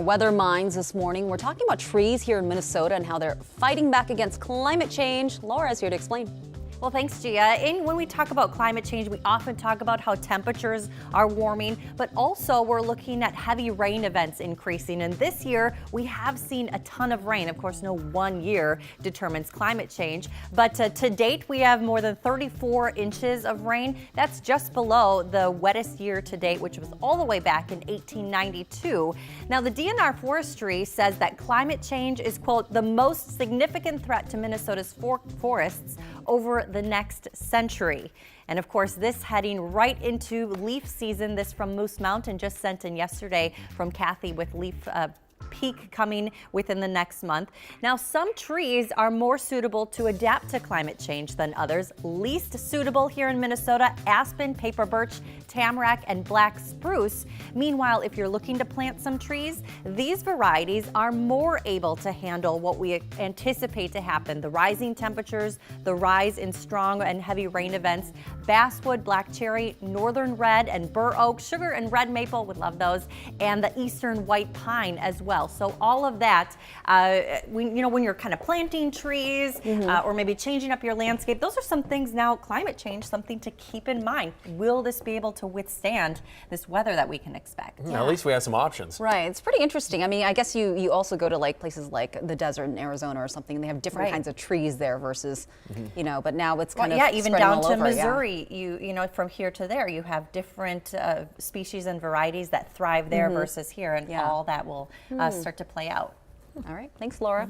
Weather Minds this morning. We're talking about trees here in Minnesota and how they're fighting back against climate change. Laura is here to explain. Well, thanks, Gia. And when we talk about climate change, we often talk about how temperatures are warming, but also we're looking at heavy rain events increasing. And this year, we have seen a ton of rain. Of course, no one year determines climate change, but to date, we have more than 34 inches of rain. That's just below the wettest year to date, which was all the way back in 1892. Now, the DNR Forestry says that climate change is, quote, the most significant threat to Minnesota's forests over the next century. And of course, this heading right into leaf season. This from Moose Mountain, just sent in yesterday from Kathy with leaf peak coming within the next month. Now, some trees are more suitable to adapt to climate change than others. Least suitable here in Minnesota, aspen, paper birch, tamarack, and black spruce. Meanwhile, if you're looking to plant some trees, these varieties are more able to handle what we anticipate to happen: the rising temperatures, the rise in strong and heavy rain events. Basswood, black cherry, northern red, and bur oak, sugar and red maple, would love those, and the eastern white pine as well. So all of that, when you're kind of planting trees or maybe changing up your landscape, those are some things now, climate change, something to keep in mind. Will this be able to withstand this weather that we can expect? At least we have some options. Right. It's pretty interesting. I mean, I guess you also go to like places like the desert in Arizona or something, and they have different kinds of trees there versus, but now it's kind of even down to Missouri, you know, from here to there, you have different species and varieties that thrive there versus here, and all that will start to play out. All right. Thanks, Laura.